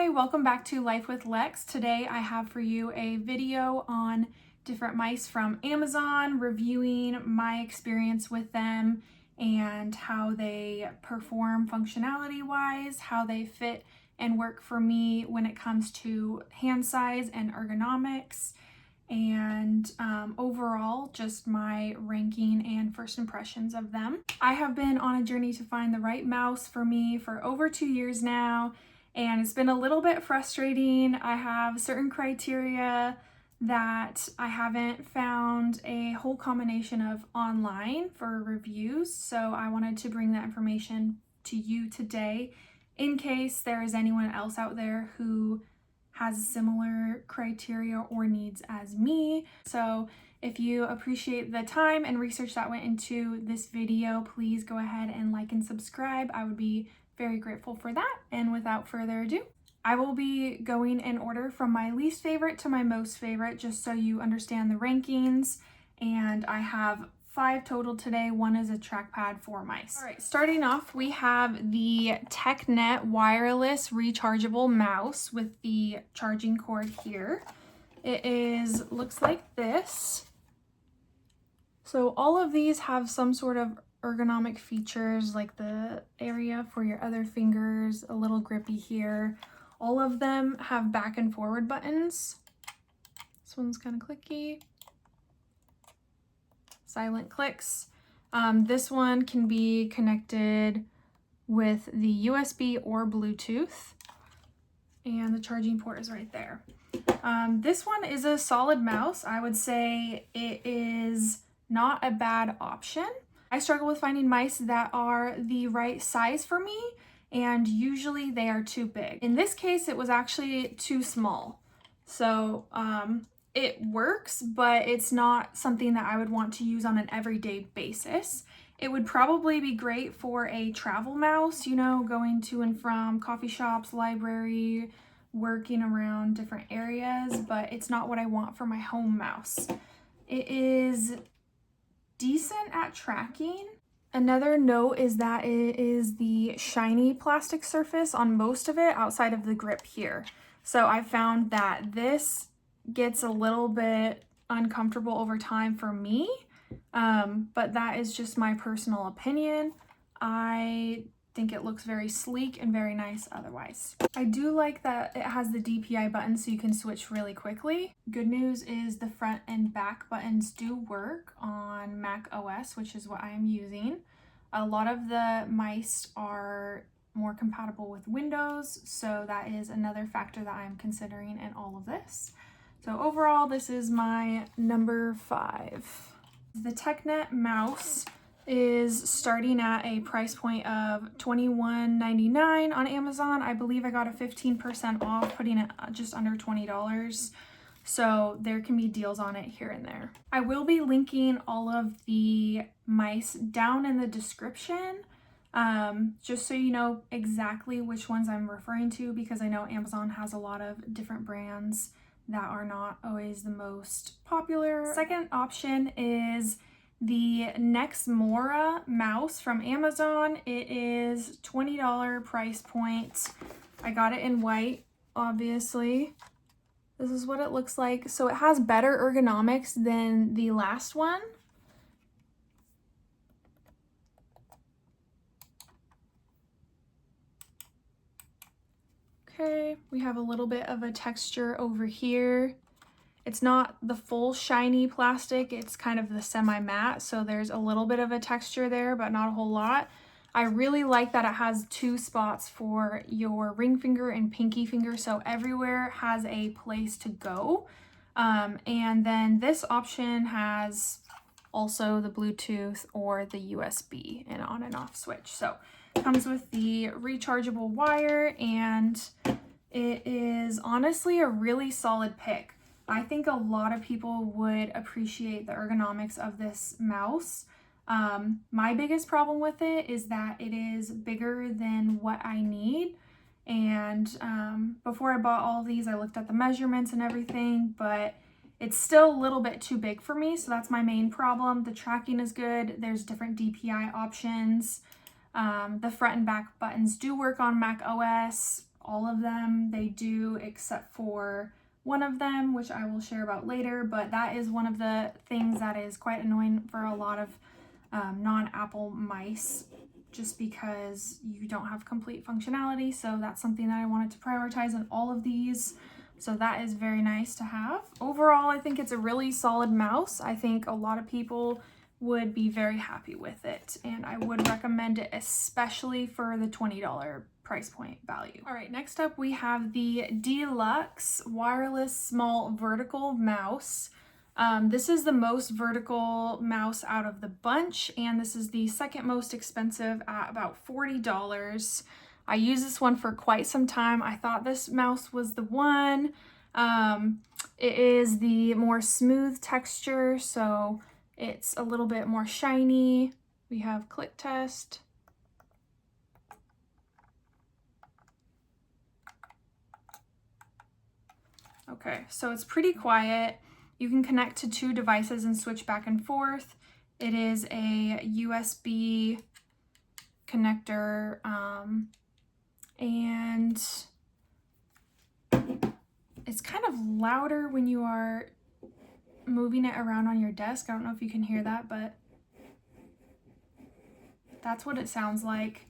Hi, welcome back to Life with Lex. Today I have for you a video on different mice from Amazon, reviewing my experience with them and how they perform functionality-wise, how they fit and work for me when it comes to hand size and ergonomics, and overall just my ranking and first impressions of them. I have been on a journey to find the right mouse for me for over 2 years now, and it's been a little bit frustrating. I have certain criteria that I haven't found a whole combination of online for reviews, so I wanted to bring that information to you today in case there is anyone else out there who has similar criteria or needs as me. So if you appreciate the time and research that went into this video, please go ahead and like and subscribe. I would be very grateful for that. And without further ado, I will be going in order from my least favorite to my most favorite, just so you understand the rankings. And I have 5 total today. 1 is a trackpad for mice. All right, starting off, we have the TechNet wireless rechargeable mouse with the charging cord here. It looks like this. So all of these have some sort of ergonomic features, like the area for your other fingers, a little grippy here. All of them have back and forward buttons. This one's kind of clicky. Silent clicks. This one can be connected with the USB or Bluetooth, and the charging port is right there. This one is a solid mouse. I would say it is not a bad option. I struggle with finding mice that are the right size for me, and usually they are too big. In this case, it was actually too small. So it works, but it's not something that I would want to use on an everyday basis. It would probably be great for a travel mouse, you know, going to and from coffee shops, library, working around different areas, but it's not what I want for my home mouse. It is decent at tracking. Another note is that it is the shiny plastic surface on most of it outside of the grip here. So I found that this gets a little bit uncomfortable over time for me, but that is just my personal opinion. I think it looks very sleek and very nice otherwise. I do like that it has the DPI button so you can switch really quickly. Good news is the front and back buttons do work on Mac OS, which is what I am using. A lot of the mice are more compatible with Windows, so that is another factor that I'm considering in all of this. So overall, this is my number 5. The TechNet mouse is starting at a price point of $21.99 on Amazon. I believe I got a 15% off, putting it just under $20. So there can be deals on it here and there. I will be linking all of the mice down in the description, just so you know exactly which ones I'm referring to, because I know Amazon has a lot of different brands that are not always the most popular. Second option is the Nexmora mouse from Amazon. It is $20 price point. I got it in white, obviously. This is what it looks like. So it has better ergonomics than the last one. Okay, we have a little bit of a texture over here. It's not the full shiny plastic, it's kind of the semi-matte, so there's a little bit of a texture there, but not a whole lot. I really like that it has 2 spots for your ring finger and pinky finger, so everywhere has a place to go. And then this option has also the Bluetooth or the USB and on and off switch. So it comes with the rechargeable wire, and it is honestly a really solid pick. I think a lot of people would appreciate the ergonomics of this mouse. My biggest problem with it is that it is bigger than what I need. And before I bought all these, I looked at the measurements and everything, but it's still a little bit too big for me. So that's my main problem. The tracking is good. There's different DPI options. The front and back buttons do work on Mac OS. all of them. They do, except for one of them, which I will share about later, but that is one of the things that is quite annoying for a lot of non-Apple mice, just because you don't have complete functionality. So that's something that I wanted to prioritize in all of these. So that is very nice to have. Overall, I think it's a really solid mouse. I think a lot of people would be very happy with it, and I would recommend it, especially for the $20 price point value. All right, next up we have the Deluxe Wireless Small Vertical Mouse. This is the most vertical mouse out of the bunch, and this is the second most expensive at about $40. I used this one for quite some time. I thought this mouse was the one. It is the more smooth texture, so it's a little bit more shiny. We have click test. Okay, so it's pretty quiet. You can connect to 2 devices and switch back and forth. It is a USB connector, and it's kind of louder when you are moving it around on your desk. I don't know if you can hear that, but that's what it sounds like.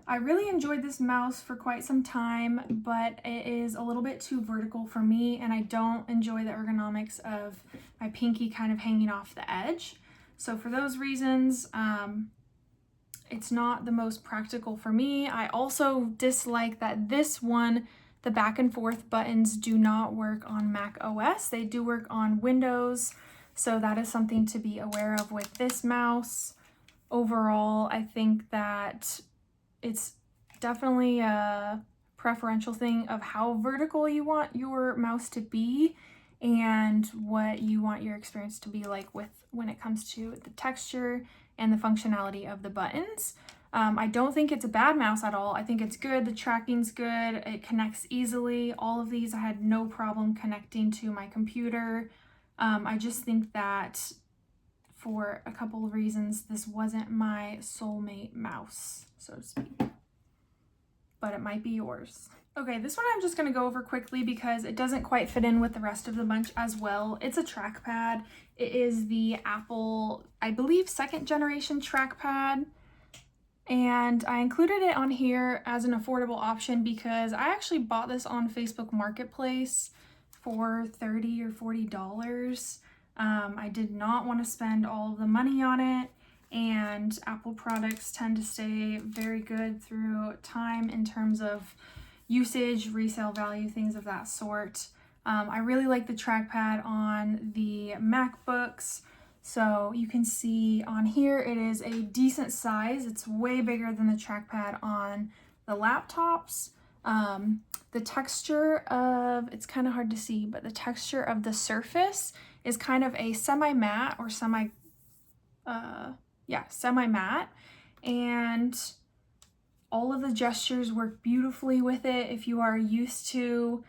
I really enjoyed this mouse for quite some time, but it is a little bit too vertical for me, and I don't enjoy the ergonomics of my pinky kind of hanging off the edge. So for those reasons, it's not the most practical for me. I also dislike that this one, the back and forth buttons do not work on Mac OS. They do work on Windows, so that is something to be aware of with this mouse. Overall, I think that it's definitely a preferential thing of how vertical you want your mouse to be and what you want your experience to be like with when it comes to the texture and the functionality of the buttons. I don't think it's a bad mouse at all. I think it's good. The tracking's good. It connects easily. All of these I had no problem connecting to my computer. I just think that for a couple of reasons, this wasn't my soulmate mouse, so to speak. But it might be yours. Okay, this one I'm just gonna go over quickly because it doesn't quite fit in with the rest of the bunch as well. It's a trackpad. It is the Apple, I believe, 2nd generation trackpad. And I included it on here as an affordable option because I actually bought this on Facebook Marketplace for $30 or $40. I did not want to spend all of the money on it, and Apple products tend to stay very good through time in terms of usage, resale value, things of that sort. I really like the trackpad on the MacBooks. So you can see on here, it is a decent size. It's way bigger than the trackpad on the laptops. The texture of, it's kind of hard to see, but the texture of the surface is kind of a semi-matte or semi-matte. And all of the gestures work beautifully with it. If you are used to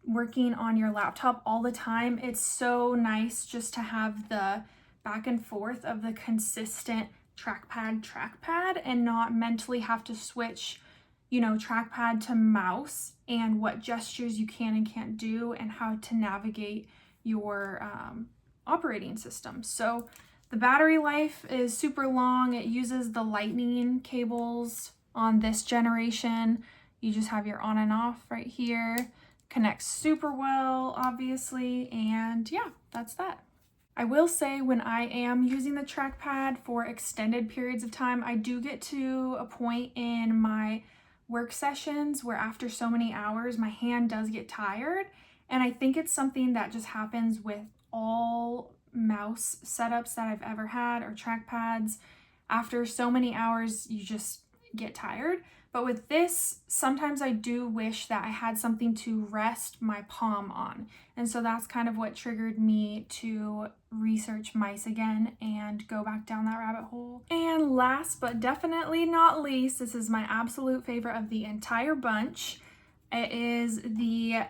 working on your laptop all the time, it's so nice just to have the back and forth of the consistent trackpad and not mentally have to switch, you know, trackpad to mouse and what gestures you can and can't do and how to navigate your operating system. So the battery life is super long. It uses the lightning cables on this generation. You just have your on and off right here. Connects super well, obviously, and yeah, that's that. I will say when I am using the trackpad for extended periods of time, I do get to a point in my work sessions where after so many hours, my hand does get tired, and I think it's something that just happens with all mouse setups that I've ever had or trackpads. After so many hours, you just get tired. But with this, sometimes I do wish that I had something to rest my palm on. And so that's kind of what triggered me to research mice again and go back down that rabbit hole. And last but definitely not least, this is my absolute favorite of the entire bunch. It is the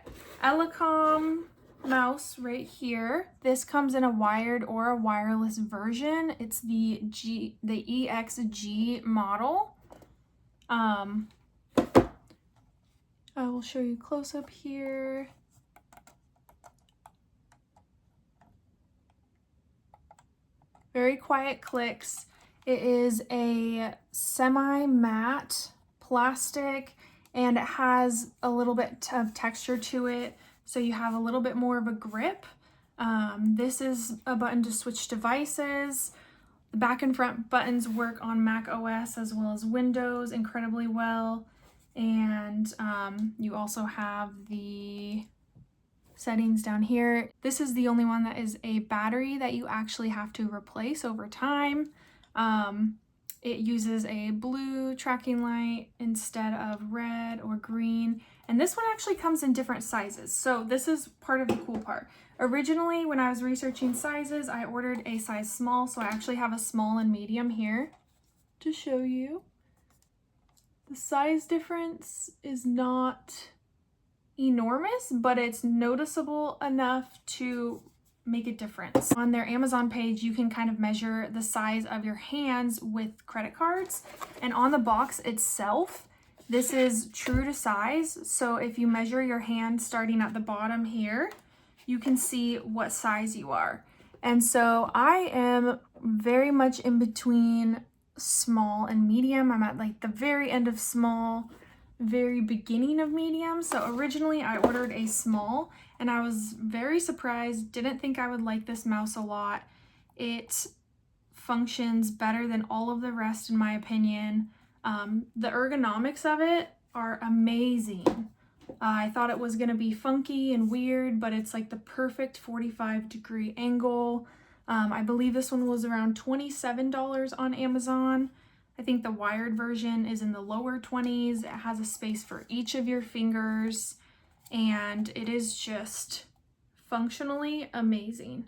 Elecom mouse right here. This comes in a wired or a wireless version. It's the EXG model. I will show you close up here. Very quiet clicks. It is a semi-matte plastic and it has a little bit of texture to it, so you have a little bit more of a grip. This is a button to switch devices. The back and front buttons work on Mac OS as well as Windows incredibly well. And you also have the settings down here. This is the only one that is a battery that you actually have to replace over time. It uses a blue tracking light instead of red or green. And this one actually comes in different sizes. So this is part of the cool part. Originally, when I was researching sizes, I ordered a size small. So I actually have a small and medium here to show you. The size difference is not enormous, but it's noticeable enough to make a difference. On their Amazon page, you can kind of measure the size of your hands with credit cards. And on the box itself, this is true to size. So if you measure your hand starting at the bottom here, you can see what size you are. And so I am very much in between small and medium. I'm at like the very end of small, very beginning of medium. So originally I ordered a small and I was very surprised. Didn't think I would like this mouse a lot. It functions better than all of the rest in my opinion. The ergonomics of it are amazing. I thought it was gonna be funky and weird, but it's like the perfect 45-degree angle. I believe this one was around $27 on Amazon. I think the wired version is in the lower 20s. It has a space for each of your fingers, and it is just functionally amazing.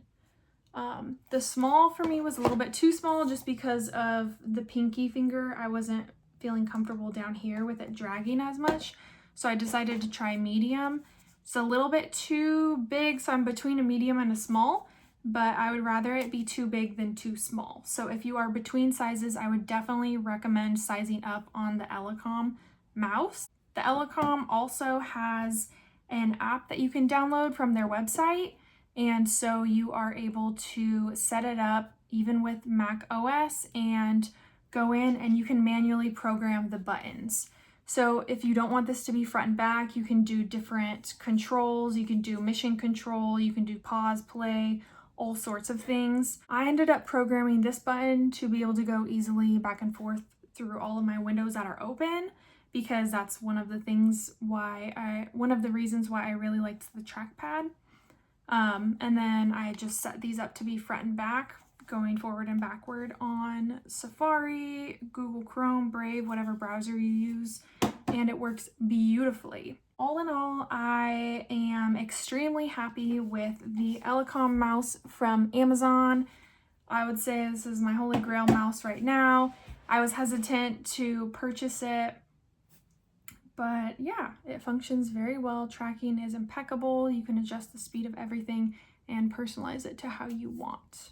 The small for me was a little bit too small just because of the pinky finger. I wasn't feeling comfortable down here with it dragging as much, so I decided to try medium. It's a little bit too big, so I'm between a medium and a small, but I would rather it be too big than too small. So if you are between sizes, I would definitely recommend sizing up on the Elecom mouse. The Elecom also has an app that you can download from their website, and so you are able to set it up even with Mac OS and go in and you can manually program the buttons. So if you don't want this to be front and back, you can do different controls. You can do mission control, you can do pause, play, all sorts of things. I ended up programming this button to be able to go easily back and forth through all of my windows that are open, because that's one of the reasons why I really liked the trackpad. And then I just set these up to be front and back, going forward and backward on Safari, Google Chrome, Brave, whatever browser you use, and it works beautifully. All in all, I am extremely happy with the Elecom mouse from Amazon. I would say this is my holy grail mouse right now. I was hesitant to purchase it, but yeah, it functions very well. Tracking is impeccable. You can adjust the speed of everything and personalize it to how you want.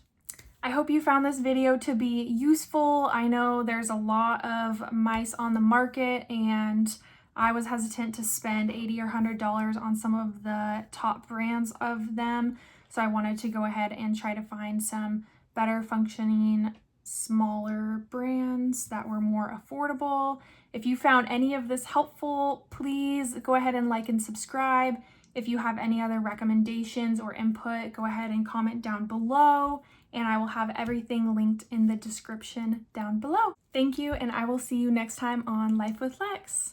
I hope you found this video to be useful. I know there's a lot of mice on the market and I was hesitant to spend $80 or $100 on some of the top brands of them. So I wanted to go ahead and try to find some better functioning, smaller brands that were more affordable. If you found any of this helpful, please go ahead and like and subscribe. If you have any other recommendations or input, go ahead and comment down below, and I will have everything linked in the description down below. Thank you, and I will see you next time on Life with Lex.